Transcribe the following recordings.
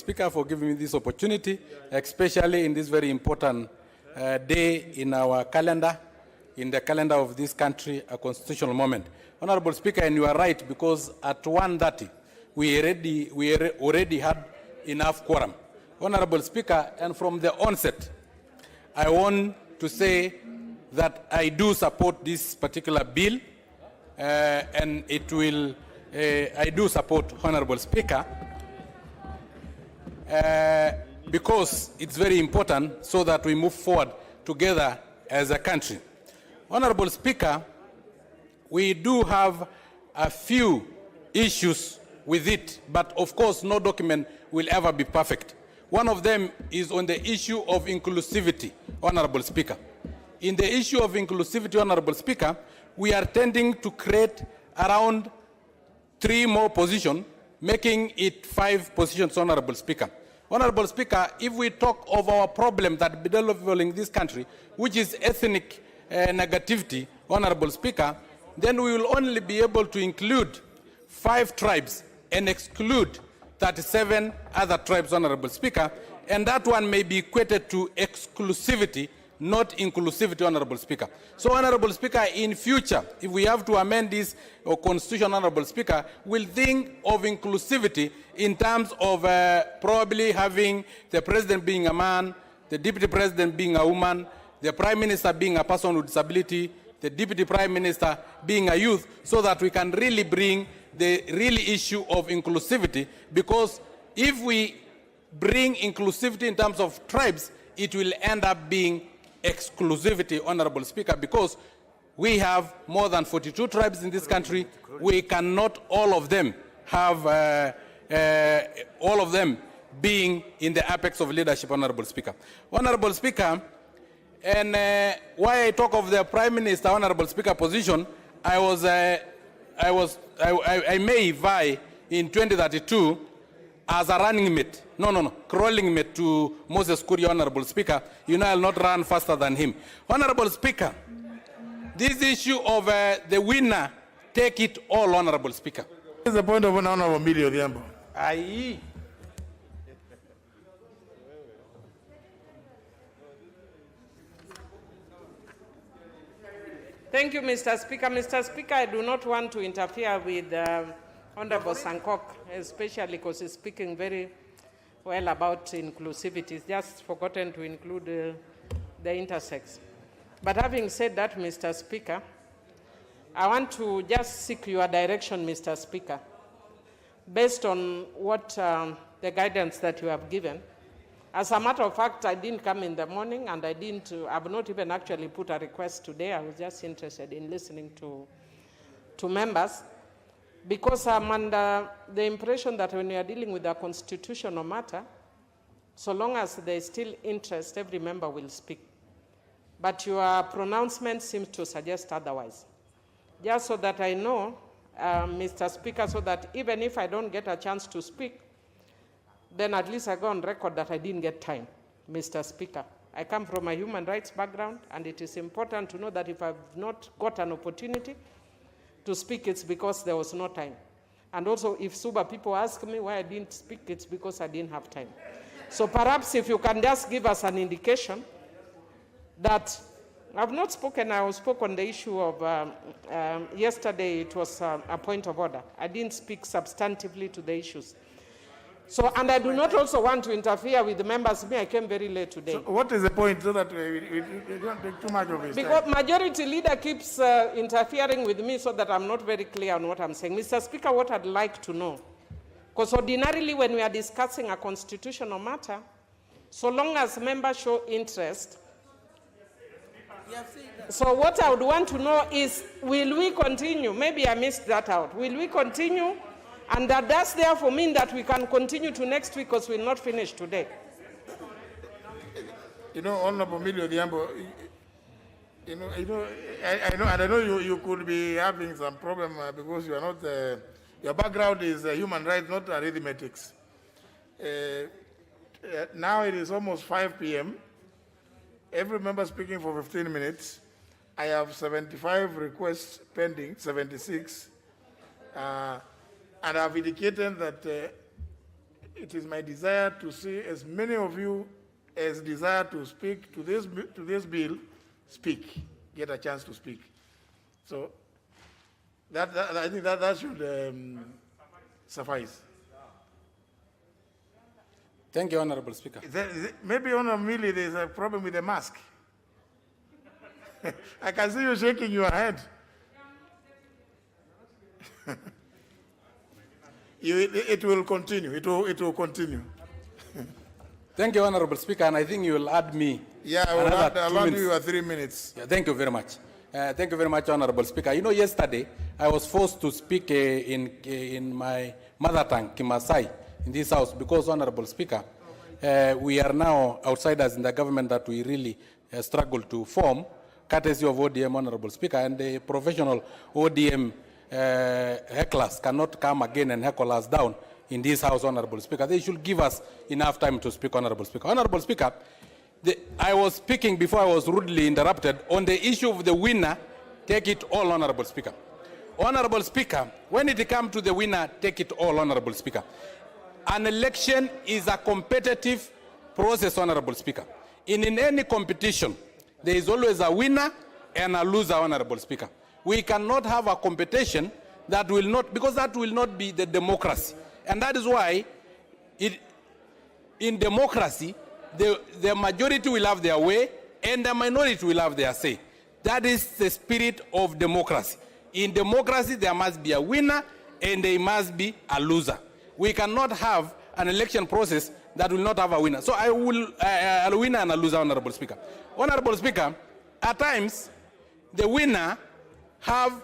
Speaker, for giving me this opportunity, especially in this very important day in our calendar, in the calendar of this country, a constitutional moment. Honorable Speaker, and you are right, because at 1:30, we already had enough quorum. Honorable Speaker, and from the onset, I want to say that I do support this particular bill, and it will, I do support, Honorable Speaker, because it's very important so that we move forward together as a country. Honorable Speaker, we do have a few issues with it, but of course no document will ever be perfect. One of them is on the issue of inclusivity, Honorable Speaker. In the issue of inclusivity, Honorable Speaker, we are tending to create around 3 more positions, making it 5 positions, Honorable Speaker. Honorable Speaker, if we talk of our problem that bedeviling this country, which is ethnic negativity, Honorable Speaker, then we will only be able to include 5 tribes and exclude 37 other tribes, Honorable Speaker, and that one may be equated to exclusivity, not inclusivity, Honorable Speaker. So, Honorable Speaker, in future, if we have to amend this constitution, Honorable Speaker, we'll think of inclusivity in terms of probably having the president being a man, the deputy president being a woman, the prime minister being a person with disability, the deputy prime minister being a youth, so that we can really bring the real issue of inclusivity, because if we bring inclusivity in terms of tribes, it will end up being exclusivity, Honorable Speaker, because we have more than 42 tribes in this country. We cannot all of them have all of them being in the apex of leadership, Honorable Speaker. Honorable Speaker, and why I talk of the Prime Minister, Honorable Speaker, position, I may vie in 2032 as a running mate, crawling mate to Moses Kuria, Honorable Speaker. You know I'll not run faster than him. Honorable Speaker, this issue of the winner take it all, Honorable Speaker. What is the point of an honorable Millie Odhiambo? Aye. Thank you, Mr. Speaker. Mr. Speaker, I do not want to interfere with Honorable Sankok, especially because he's speaking very well about inclusivity. He's just forgotten to include the intersex. But having said that, Mr. Speaker, I want to just seek your direction, Mr. Speaker, based on what the guidance that you have given. As a matter of fact, I didn't come in the morning, and I've not even actually put a request today. I was just interested in listening to members, because I'm under the impression that when we are dealing with a constitutional matter, so long as there is still interest, every member will speak. But your pronouncement seems to suggest otherwise. Just so that I know, Mr. Speaker, so that even if I don't get a chance to speak, then at least I go on record that I didn't get time, Mr. Speaker. I come from a human rights background, and it is important to know that if I've not got an opportunity to speak, it's because there was no time. And also, if Suba people ask me why I didn't speak, it's because I didn't have time. So perhaps if you can just give us an indication that I've not spoken, I spoke on the issue of yesterday, it was a point of order. I didn't speak substantively to the issues. So, and I do not also want to interfere with the members. I came very late today. So what is the point, so that we don't take too much of his because time? Majority Leader keeps interfering with me so that I'm not very clear on what I'm saying. Mr. Speaker, what I'd like to know, because ordinarily when we are discussing a constitutional matter, so long as members show interest, so what I would want to know is, will we continue? Maybe I missed that out. Will we continue? And that does therefore mean that we can continue to next week, because we'll not finish today. You know, Honorable Millie Odhiambo, I know you could be having some problem because you are not, your background is human rights, not arithmetics. Now it is almost 5 p.m. Every member speaking for 15 minutes. I have 75 requests pending, 76. And I've indicated that it is my desire to see as many of you as desire to speak to this bill speak, get a chance to speak. So I think that should suffice. Thank you, Honorable Speaker. Maybe Honorable Millie, there's a problem with the mask. I can see you shaking your head. It will continue. It will continue. Thank you, Honorable Speaker, and I think you will add me. Yeah, I will add you your 3 minutes. Yeah, thank you very much. Thank you very much, Honorable Speaker. You know, yesterday I was forced to speak in my mother tongue, Kimasai, in this house because, Honorable Speaker, we are now outsiders in the government that we really struggle to form, courtesy of ODM, Honorable Speaker, and the professional ODM hecklers cannot come again and heckle us down in this house, Honorable Speaker. They should give us enough time to speak, Honorable Speaker. Honorable Speaker, I was speaking before I was rudely interrupted on the issue of the winner, take it all, Honorable Speaker. Honorable Speaker, when it comes to the winner, take it all, Honorable Speaker. An election is a competitive process, Honorable Speaker. In any competition, there is always a winner and a loser, Honorable Speaker. We cannot have a competition that will not, because that will not be the democracy. And that is why in democracy, the majority will have their way and the minority will have their say. That is the spirit of democracy. In democracy, there must be a winner and there must be a loser. We cannot have an election process that will not have a winner. So I will, a winner and a loser, Honorable Speaker. Honorable Speaker, at times, the winner have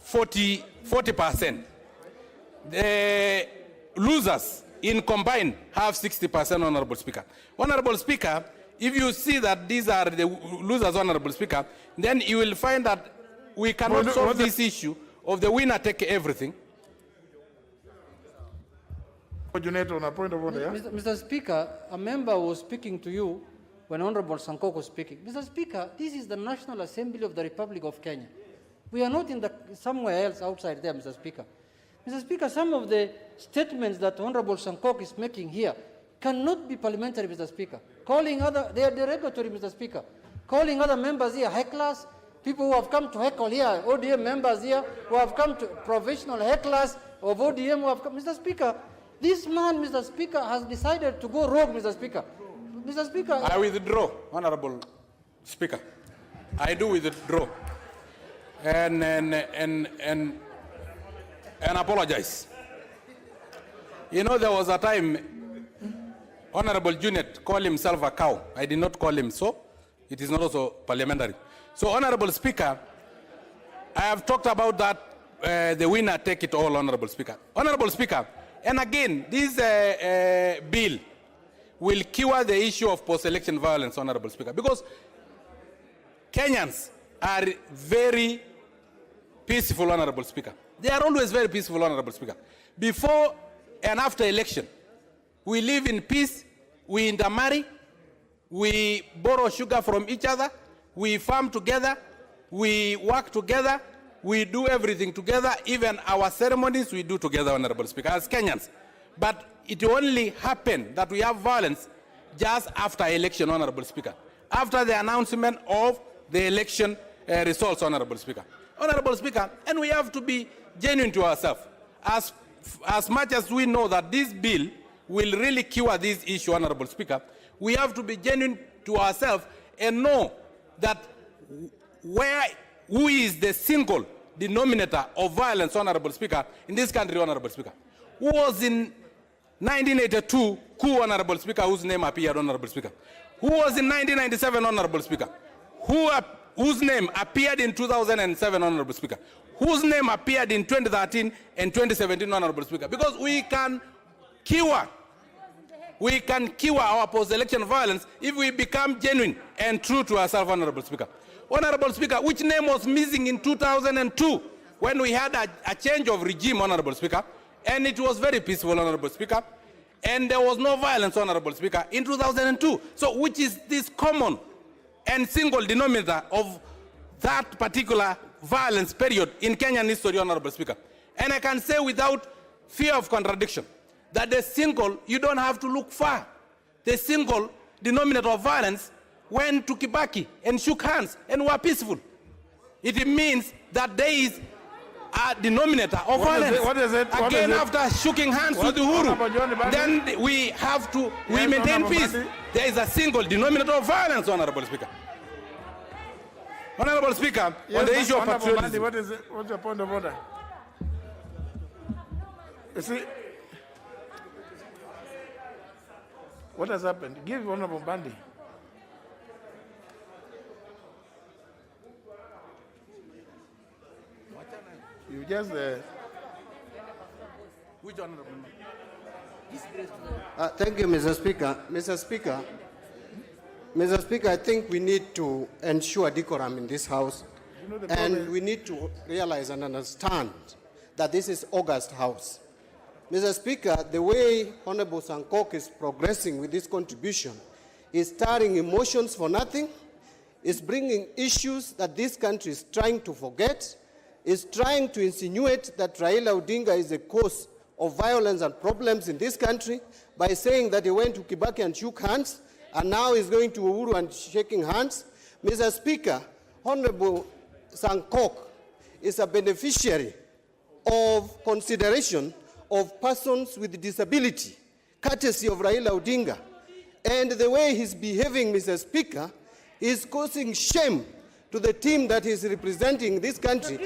40%. The losers in combined have 60%, Honorable Speaker. Honorable Speaker, if you see that these are the losers, Honorable Speaker, then you will find that we cannot solve this issue of the winner take everything. On a point of order, yeah? Mr. Speaker, a member was speaking to you when Honorable Sankok was speaking. Mr. Speaker, this is the National Assembly of the Republic of Kenya. We are not in somewhere else outside there, Mr. Speaker. Mr. Speaker, some of the statements that Honorable Sankok is making here cannot be parliamentary, Mr. Speaker. They are derogatory, Mr. Speaker. Calling other members here hecklers, people who have come to heckle here, ODM members here, who have come to professional hecklers of ODM who have come. Mr. Speaker, this man, Mr. Speaker, has decided to go rogue, Mr. Speaker. Mr. Speaker. I withdraw, Honorable Speaker. I do withdraw. And apologize. You know, there was a time Honorable Junet called himself a cow. I did not call him so. It is not also parliamentary. So, Honorable Speaker, I have talked about that, the winner take it all, Honorable Speaker. Honorable Speaker, and again, this bill will cure the issue of post-election violence, Honorable Speaker, because Kenyans are very peaceful, Honorable Speaker. They are always very peaceful, Honorable Speaker. Before and after election, we live in peace, we intermarry, we borrow sugar from each other, we farm together, we work together, we do everything together, even our ceremonies we do together, Honorable Speaker, as Kenyans. But it only happened that we have violence just after election, Honorable Speaker, after the announcement of the election results, Honorable Speaker. Honorable Speaker, and we have to be genuine to ourselves. As much as we know that this bill will really cure this issue, Honorable Speaker, we have to be genuine to ourselves and know that who is the single denominator of violence, Honorable Speaker, in this country, Honorable Speaker. Who was in 1982 coup, Honorable Speaker, whose name appeared, Honorable Speaker. Who was in 1997, Honorable Speaker. Whose name appeared in 2007, Honorable Speaker. Whose name appeared in 2013 and 2017, Honorable Speaker. Because we can cure our post-election violence if we become genuine and true to ourselves, Honorable Speaker. Honorable Speaker, which name was missing in 2002 when we had a change of regime, Honorable Speaker, and it was very peaceful, Honorable Speaker, and there was no violence, Honorable Speaker, in 2002. So which is this common and single denominator of that particular violence period in Kenyan history, Honorable Speaker? And I can say without fear of contradiction that the single, you don't have to look far. The single denominator of violence went to Kibaki and shook hands and were peaceful. It means that there is a denominator of violence. What is it? Again, after shaking hands with Uhuru, then we have to maintain peace. There is a single denominator of violence, Honorable Speaker. Honorable Speaker, on the issue of patriotism. What is it? What's your point of order? You see, what has happened? Give Honorable Bandi. You just. Which honorable? Thank you, Mr. Speaker. Mr. Speaker, I think we need to ensure decorum in this House, and we need to realize and understand that this is August House. Mr. Speaker, the way Honorable Sankok is progressing with this contribution is stirring emotions for nothing, is bringing issues that this country is trying to forget, is trying to insinuate that Raila Odinga is the cause of violence and problems in this country by saying that he went to Kibaki and shook hands, and now he's going to Uhuru and shaking hands. Mr. Speaker, Honorable Sankok is a beneficiary of consideration of persons with disability, courtesy of Raila Odinga. And the way he's behaving, Mr. Speaker, is causing shame to the team that is representing this country.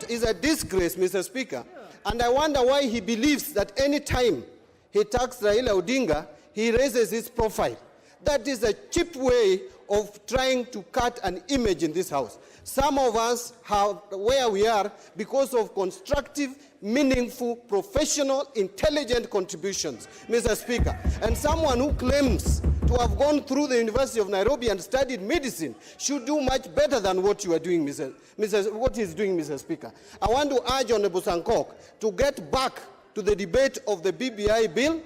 Is a disgrace, Mr. Speaker. And I wonder why he believes that any time he attacks Raila Odinga, he raises his profile. That is a cheap way of trying to cut an image in this House. Some of us have where we are because of constructive, meaningful, professional, intelligent contributions, Mr. Speaker. And someone who claims to have gone through the University of Nairobi and studied medicine should do much better than what you are doing, what he's doing, Mr. Speaker. I want to urge Honorable Sankok to get back to the debate of the BBI bill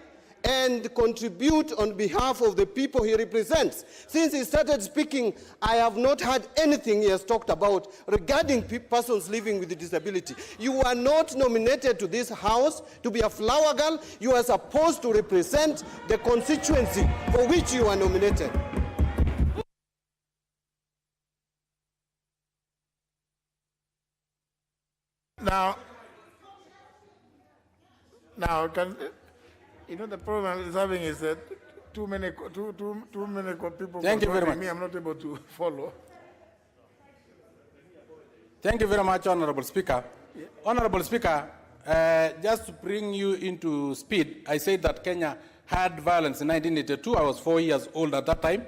and contribute on behalf of the people he represents. Since he started speaking, I have not heard anything he has talked about regarding persons living with a disability. You are not nominated to this House to be a flower girl. You are supposed to represent the constituency for which you are nominated. Now, the problem is having is that too many people. Thank you very much. Me, I'm not able to follow. Thank you very much, Honorable Speaker. Yeah. Honorable Speaker, just to bring you into speed, I said that Kenya had violence in 1982. I was 4 years old at that time,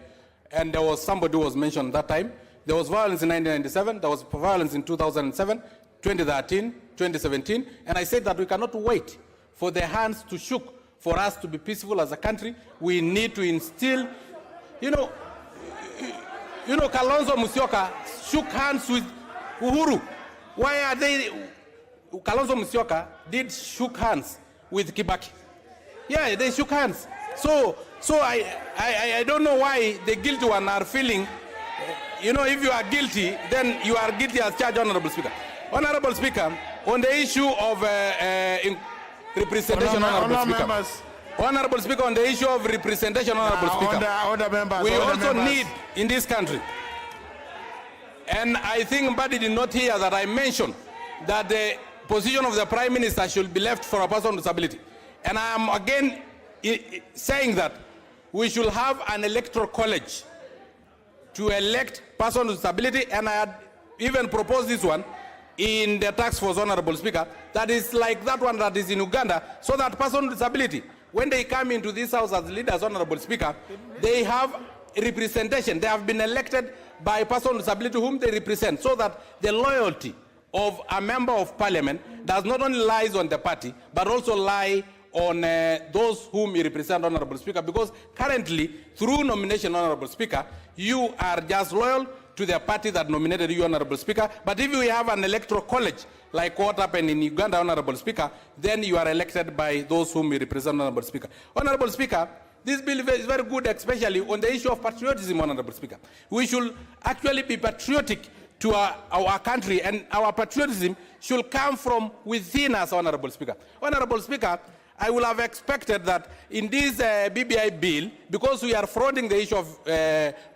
and there was somebody who was mentioned that time. There was violence in 1997. There was violence in 2007, 2013, 2017, and I said that we cannot wait for the hands to shook for us to be peaceful as a country. We need to instill, Kalonzo Musyoka shook hands with Uhuru. Why are they, Kalonzo Musyoka did shook hands with Kibaki. Yeah, they shook hands. So I don't know why the guilty one are feeling, if you are guilty, then you are guilty as charged, Honorable Speaker. Honorable Speaker, on the issue of representation, Honorable Speaker. Honorable Speaker, on the issue of representation, Honorable Speaker, we also need in this country, and I think Mbadi did not hear that I mentioned that the position of the Prime Minister should be left for a person with disability. And I am again saying that we should have an electoral college to elect person with disability, and I had even proposed this one in the task force, Honorable Speaker, that is like that one that is in Uganda, so that person with disability, when they come into this House as leaders, Honorable Speaker, they have representation. They have been elected by a person with disability whom they represent, so that the loyalty of a member of parliament does not only lie on the party, but also lie on those whom he represents, Honorable Speaker, because currently, through nomination, Honorable Speaker, you are just loyal to the party that nominated you, Honorable Speaker. But if we have an electoral college, like what happened in Uganda, Honorable Speaker, then you are elected by those whom you represent, Honorable Speaker. Honorable Speaker, this bill is very good, especially on the issue of patriotism, Honorable Speaker. We should actually be patriotic to our country, and our patriotism should come from within us, Honorable Speaker. Honorable Speaker, I would have expected that in this BBI bill, because we are fronting the issue of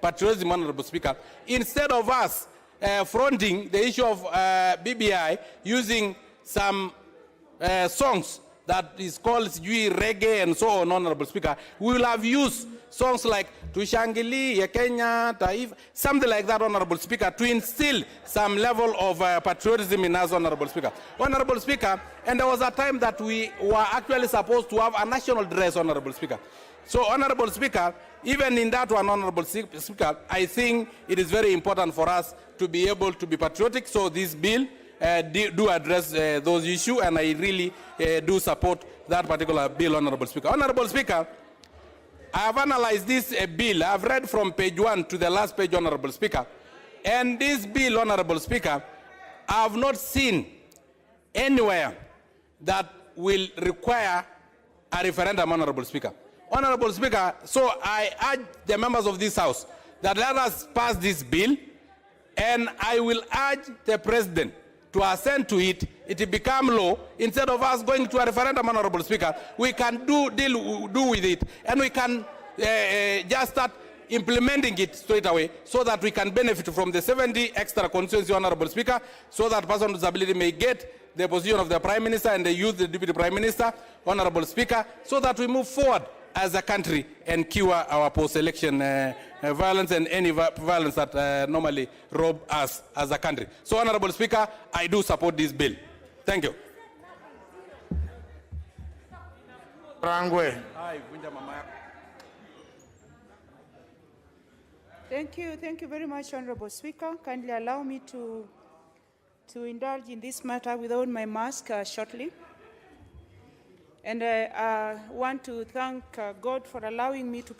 patriotism, Honorable Speaker, instead of us fronting the issue of BBI using some songs that is called reggae and so on, Honorable Speaker, we will have used songs like Tushangili, Kenya, Taif, something like that, Honorable Speaker, to instill some level of patriotism in us, Honorable Speaker. Honorable Speaker, and there was a time that we were actually supposed to have a national dress, Honorable Speaker. So, Honorable Speaker, even in that one, Honorable Speaker, I think it is very important for us to be able to be patriotic. So this bill do address those issues, and I really do support that particular bill, Honorable Speaker. Honorable Speaker, I have analyzed this bill. I have read from page 1 to the last page, Honorable Speaker. And this bill, Honorable Speaker, I have not seen anywhere that will require a referendum, Honorable Speaker. Honorable Speaker, so I urge the members of this House that let us pass this bill, and I will urge the President to assent to it, it will become law. Instead of us going to a referendum, Honorable Speaker, we can do with it, and we can just start implementing it straight away so that we can benefit from the 70 extra constituency, Honorable Speaker, so that person with disability may get the position of the Prime Minister and the youth, the Deputy Prime Minister, Honorable Speaker, so that we move forward as a country and cure our post-election violence and any violence that normally rob us as a country. So, Honorable Speaker, I do support this bill. Thank you. Rangwe. Thank you very much, Honorable Speaker. Kindly allow me to indulge in this matter without my mask shortly. And I want to thank God for allowing me to